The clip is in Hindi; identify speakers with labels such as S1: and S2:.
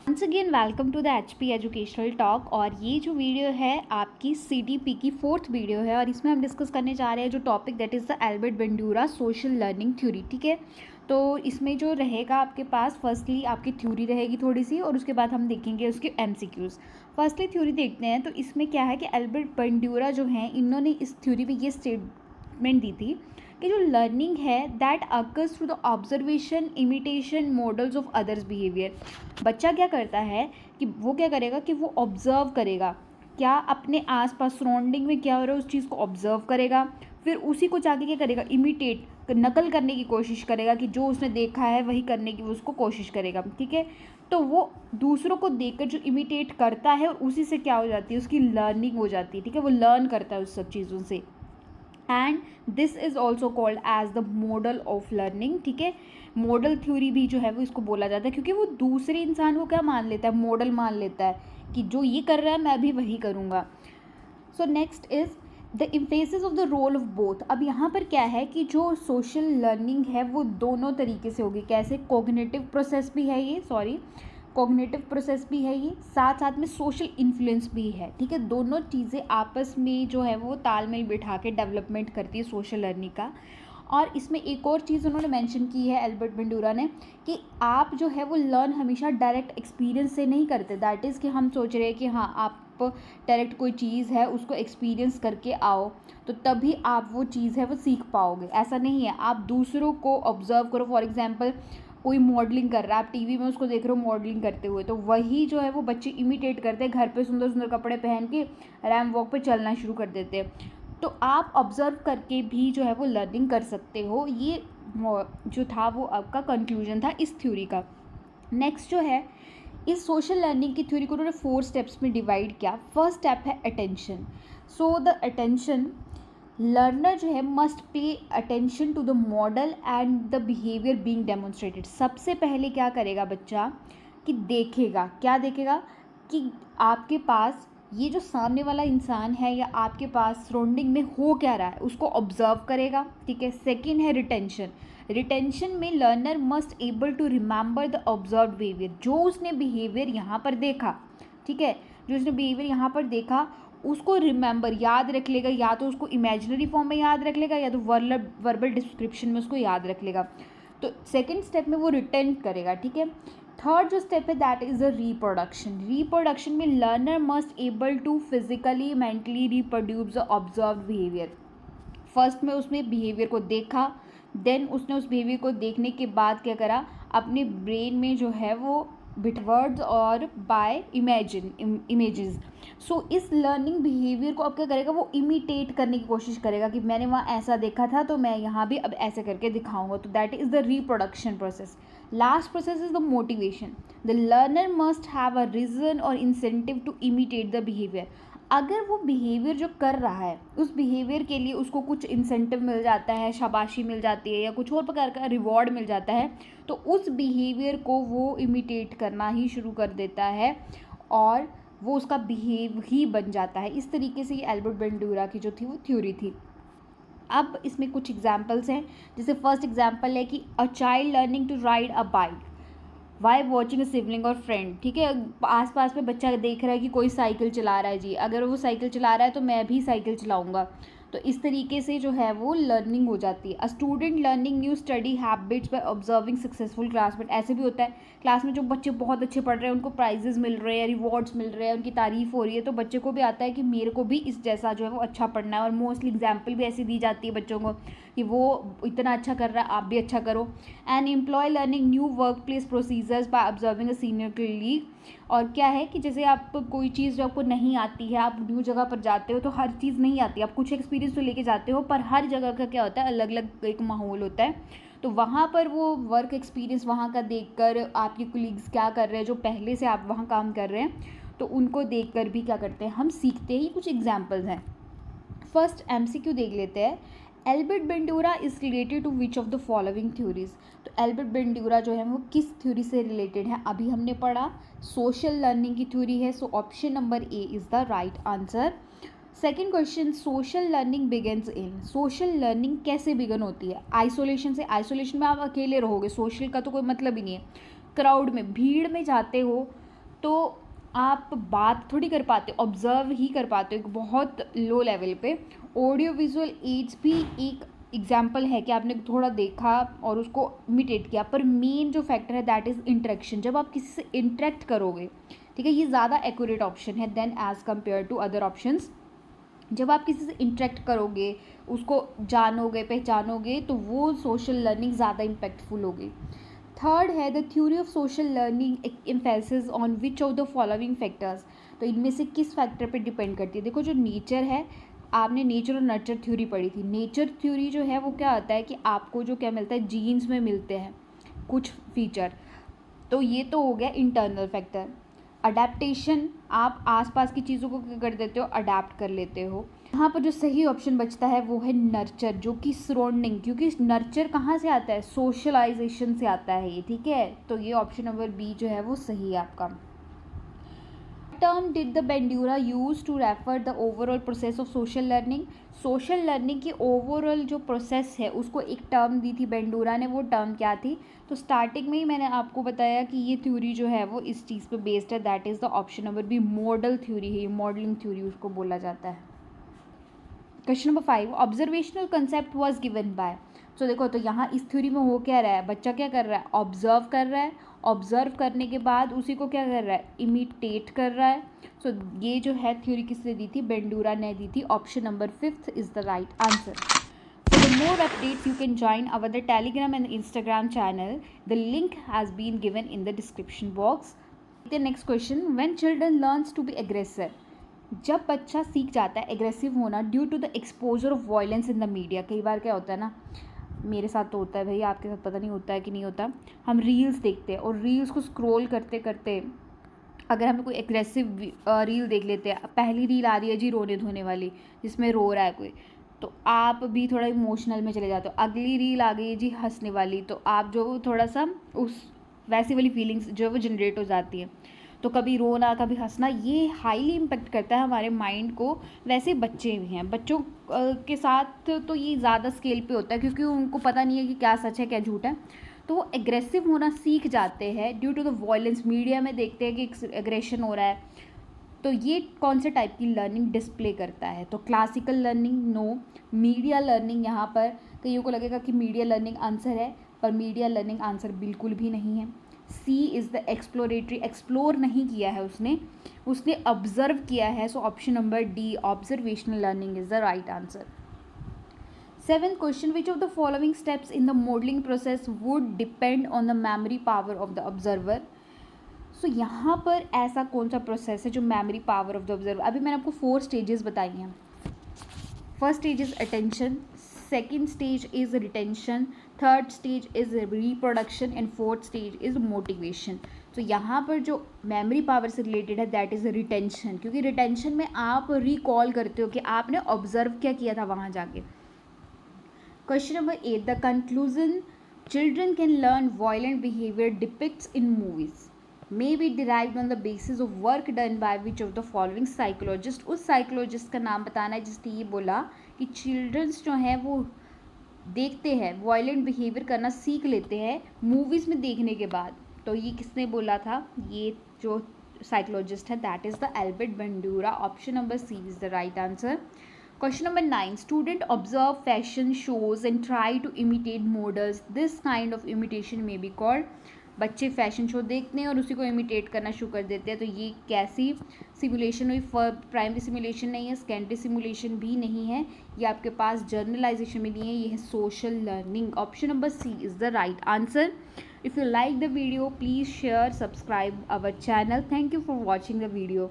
S1: Once again welcome to the HP educational talk. और ये जो वीडियो है आपकी सीटीपी की 4th वीडियो है और इसमें हम डिस्कस करने जा रहे हैं जो topic that is the Albert Bandura social learning theory. ठीक है, तो इसमें जो रहेगा आपके पास फर्स्टली आपकी थ्योरी रहेगी थोड़ी सी और उसके बाद हम देखेंगे उसके एमसीक्यूज़। फर्स्टली थ्योरी देखते हैं। तो इसमें क्या है कि एल्बर्ट बंडूरा जो हैं इन्होंने इस थ्योरी में ये स्टेटमेंट दी थी कि जो लर्निंग है that occurs through the observation imitation models of others behaviour. बच्चा क्या करता है कि वो क्या करेगा कि वो ऑब्जर्व करेगा, क्या अपने आसपास सराउंडिंग में क्या हो रहा है उस चीज़ को ऑब्जर्व करेगा, फिर उसी को जाके क्या करेगा, इमिटेट नकल करने की कोशिश करेगा कि जो उसने देखा है वही करने की वो उसको कोशिश करेगा। ठीक है, तो वो दूसरों को देखकर जो इमिटेट करता है और उसी से क्या हो जाती है, उसकी लर्निंग हो जाती है। ठीक है, वो लर्न करता है उस सब चीज़ों से and this is also called as the model of learning. ठीक है, मॉडल थ्योरी भी जो है वो इसको बोला जाता है क्योंकि वो दूसरे इंसान को क्या मान लेता है, मॉडल मान लेता है कि जो ये कर रहा है मैं भी वही करूँगा। So next is the emphasis of the role of both. अब यहाँ पर क्या है कि जो सोशल लर्निंग है वो दोनों तरीके से होगी। कैसे, कोग्निटिव प्रोसेस भी है ये, कोग्निटिव प्रोसेस भी है ये, साथ साथ में सोशल इन्फ्लुएंस भी है। ठीक है, दोनों चीज़ें आपस में जो है वो तालमेल बिठा के डेवलपमेंट करती है सोशल लर्निंग का। और इसमें एक और चीज़ उन्होंने मेंशन की है एल्बर्ट बंडूरा ने कि आप जो है वो लर्न हमेशा डायरेक्ट एक्सपीरियंस से नहीं करते। दैट इज़ कि हम सोच रहे हैं कि हाँ आप डायरेक्ट कोई चीज़ है उसको एक्सपीरियंस करके आओ तो तभी आप वो चीज़ है वो सीख पाओगे, ऐसा नहीं है। आप दूसरों को ऑब्जर्व करो। फॉर एग्जांपल कोई मॉडलिंग कर रहा है, आप टीवी में उसको देख रहे हो मॉडलिंग करते हुए, तो वही जो है वो बच्चे इमिटेट करते हैं, घर पे सुंदर सुंदर कपड़े पहन के रैम वॉक पे चलना शुरू कर देते हैं। तो आप ऑब्जर्व करके भी जो है वो लर्निंग कर सकते हो। ये जो था वो आपका कंक्लूजन था इस थ्योरी का। नेक्स्ट जो है, इस सोशल लर्निंग की थ्योरी को उन्होंने 4 स्टेप्स में डिवाइड किया। फर्स्ट स्टेप है attention. So the attention learner जो है must pay attention to the model and the behaviour being demonstrated. सबसे पहले क्या करेगा बच्चा कि देखेगा, क्या देखेगा कि आपके पास ये जो सामने वाला इंसान है या आपके पास सराउंडिंग में हो क्या रहा है उसको ऑब्जर्व करेगा। ठीक है, सेकंड है रिटेंशन। रिटेंशन में learner must able to remember the observe behaviour. जो उसने बिहेवियर यहाँ पर देखा, ठीक है, जो उसने बिहेवियर यहाँ पर देखा उसको रिमेंबर याद रख लेगा, या तो उसको इमेजिनरी फॉर्म में याद रख लेगा या तो वर्बल डिस्क्रिप्शन में उसको याद रख लेगा। तो सेकेंड स्टेप में वो रिटेंट करेगा। ठीक है, थर्ड जो स्टेप है that is the reproduction. Reproduction में learner must able to physically mentally reproduce the observe behaviour. First में उसने बिहेवियर को देखा, देन उसने उस बिहेवियर को देखने के बाद क्या करा, अपने ब्रेन में जो है वो वर्ड्स और बाय इमेजेस। सो इस लर्निंग बिहेवियर को अब क्या करेगा, वो इमिटेट करने की कोशिश करेगा कि मैंने वहाँ ऐसा देखा था तो मैं यहाँ भी अब ऐसे करके दिखाऊंगा। तो that is the reproduction process. Last process is the motivation. The learner must have a reason और incentive to imitate the behaviour. अगर वो बिहेवियर जो कर रहा है उस बिहेवियर के लिए उसको कुछ इंसेंटिव मिल जाता है, शाबाशी मिल जाती है या कुछ और प्रकार का रिवॉर्ड मिल जाता है, तो उस बिहेवियर को वो इमिटेट करना ही शुरू कर देता है और वो उसका बिहेव ही बन जाता है। इस तरीके से ये एल्बर्ट बंडूरा की जो थी वो थ्योरी थी। अब इसमें कुछ एग्जाम्पल्स हैं। जैसे फर्स्ट एग्जाम्पल है कि a child learning to ride a bike by watching a sibling और फ्रेंड। ठीक है, आसपास में बच्चा देख रहा है कि कोई साइकिल चला रहा है जी, अगर वो साइकिल चला रहा है तो मैं भी साइकिल चलाऊंगा। तो इस तरीके से जो है वो लर्निंग हो जाती है। A student learning new study habits by observing successful classmate. ऐसे भी होता है क्लास में जो बच्चे बहुत अच्छे पढ़ रहे हैं उनको प्राइजेस मिल रहे हैं, रिवॉर्ड्स मिल रहे हैं, उनकी तारीफ हो रही है, तो बच्चे को भी आता है कि मेरे को भी इस जैसा जो है वो अच्छा पढ़ना है। और मोस्टली एग्जाम्पल भी ऐसी दी जाती है बच्चों को कि वो इतना अच्छा कर रहा है आप भी अच्छा करो। And employ learning new work place procedures by observing a senior colleague. और क्या है कि जैसे आप कोई चीज़ जो आपको नहीं आती है, आप न्यू जगह पर जाते हो तो हर चीज़ नहीं आती, आप कुछ एक्सपीरियंस तो लेके जाते हो पर हर जगह का क्या होता है, अलग अलग एक माहौल होता है। तो वहाँ पर वो वर्क एक्सपीरियंस वहाँ का देखकर आपके कोलीग्स क्या कर रहे हैं जो पहले से आप वहाँ काम कर रहे हैं, तो उनको देखकर भी क्या करते हैं हम सीखते ही। कुछ एग्जाम्पल्स हैं। फर्स्ट एमसीक्यू देख लेते हैं। Albert Bandura is related to which of the following theories. तो एल्बर्ट बंडूरा जो है वो किस थ्योरी से रिलेटेड है, अभी हमने पढ़ा सोशल लर्निंग की थ्योरी है। So option number A is the right answer. Second question, social learning begins in. Social learning कैसे बिगन होती है, आइसोलेशन से। आइसोलेशन में आप अकेले रहोगे, सोशल का तो कोई मतलब ही नहीं है। क्राउड में, भीड़ में जाते हो तो आप बात थोड़ी कर पाते हो, ऑब्जर्व ही कर पाते हो एक बहुत लो लेवल पे। ऑडियो विजुअल एड्स भी एक एग्जाम्पल है कि आपने थोड़ा देखा और उसको इमिटेट किया, पर मेन जो फैक्टर है दैट इज़ इंटरेक्शन। जब आप किसी से इंटरेक्ट करोगे, ठीक है, ये ज़्यादा एक्यूरेट ऑप्शन है then as compare to other options. जब आप किसी से इंटरेक्ट करोगे, उसको जानोगे, पहचानोगे, तो वो सोशल लर्निंग ज़्यादा इम्पैक्टफुल होगी। थर्ड है the theory of social learning emphasis on which of the following factors. तो इनमें से किस फैक्टर पे डिपेंड करती है। देखो, जो नेचर है, आपने नेचर और नर्चर थ्योरी पढ़ी थी। नेचर थ्योरी जो है वो क्या होता है कि आपको जो क्या मिलता है, जीन्स में मिलते हैं कुछ फीचर। तो ये तो हो गया इंटरनल फैक्टर। अडेप्टेशन, आप आसपास की चीज़ों को क्या कर देते हो, अडेप्ट कर लेते हो। यहाँ पर जो सही ऑप्शन बचता है वो है नर्चर, जो कि सराउंडिंग, क्योंकि नर्चर कहाँ से आता है, सोशलाइजेशन से आता है ये, ठीक है। तो ये ऑप्शन नंबर बी जो है वो सही है आपका। Term did the Bandura use to refer the overall process of social learning. Social learning की ओवरऑल जो प्रोसेस है उसको एक टर्म दी थी बेंडूरा ने, वो टर्म क्या थी। तो स्टार्टिंग में ही मैंने आपको बताया कि ये थ्योरी जो है वो इस चीज़ पे बेस्ड है, that is the option number B, model theory है, मॉडलिंग थ्योरी उसको बोला जाता है। Question number 5, observational concept was given by. तो देखो, तो यहाँ इस थ्योरी में हो क्या रहा है, बच्चा क्या कर रहा है, ऑब्जर्व कर रहा है, ऑब्जर्व करने के बाद उसी को क्या कर रहा है, इमिटेट कर रहा है। सो ये जो है थ्योरी किसने दी थी, बेंडूरा ने दी थी। Option number 5 is the right answer. For the more updates, you can join our the Telegram and Instagram channel. The link has been given in the description box. The next question, when children learns to be aggressive, जब बच्चा सीख जाता है एग्रेसिव होना due to the exposure of violence in the media. कई बार क्या होता है ना, मेरे साथ तो होता है भाई, आपके साथ पता नहीं होता है कि नहीं होता। हम रील्स देखते हैं और रील्स को स्क्रॉल करते करते अगर हमें कोई एग्रेसिव रील देख लेते हैं, पहली रील आ रही है जी रोने धोने वाली, जिसमें रो रहा है कोई, तो आप भी थोड़ा इमोशनल में चले जाते हो। अगली रील आ गई है जी हंसने वाली, तो आप जो थोड़ा सा उस वैसी वाली फीलिंग्स जो है वो जनरेट हो जाती है। तो कभी रोना कभी हंसना, ये हाईली इम्पेक्ट करता है हमारे माइंड को। वैसे बच्चे भी हैं, बच्चों के साथ तो ये ज़्यादा स्केल पे होता है, क्योंकि उनको पता नहीं है कि क्या सच है क्या झूठ है। तो वो एग्रेसिव होना सीख जाते हैं due to the violence. Media में देखते हैं कि एग्रेशन हो रहा है, तो ये कौन से टाइप की लर्निंग डिस्प्ले करता है। तो classical learning no, media learning. यहाँ पर कईयों को लगेगा कि मीडिया लर्निंग आंसर है, पर मीडिया लर्निंग आंसर बिल्कुल भी नहीं है। C is the exploratory, explore नहीं किया है उसने ऑब्जर्व किया है। So option number D, observational learning is the right answer. 7th question, which of the following steps in the modelling process would depend on the memory power of the observer. So यहाँ पर ऐसा कौन सा प्रोसेस है जो memory power of the observer, अभी मैंने आपको 4 स्टेजेस बताई हैं। First stage is attention, second stage is retention, third stage is reproduction and fourth stage is motivation. तो यहाँ पर जो मेमोरी पावर से रिलेटेड है दैट इज़ रिटेंशन, क्योंकि रिटेंशन में आप रिकॉल करते हो कि आपने ऑब्जर्व क्या किया था वहाँ जाके। Question number 8, the conclusion, children can learn violent behaviour depicts in movies may be derived on the basis of work done by which of the following psychologist। उस साइकोलॉजिस्ट का नाम बताना है जिसने ये बोला कि चिल्ड्रंस जो हैं वो देखते हैं, वायलेंट बिहेवियर करना सीख लेते हैं मूवीज़ में देखने के बाद। तो ये किसने बोला था, ये जो साइकोलॉजिस्ट है that is the Albert Bandura. Option number C is the right answer. Question number 9, student observe fashion shows and try to imitate models, this kind of imitation में बी कॉल्ड। बच्चे फैशन शो देखते हैं और उसी को इमिटेट करना शुरू कर देते हैं। तो ये कैसी सिमुलेशन हुई, प्राइमरी सिमुलेशन नहीं है, सेकेंडरी सिमुलेशन भी नहीं है, ये आपके पास जर्नलाइजेशन में नहीं है, ये है social learning. Option number C is the right answer. If you like the video please share, subscribe our channel. Thank you for watching the video.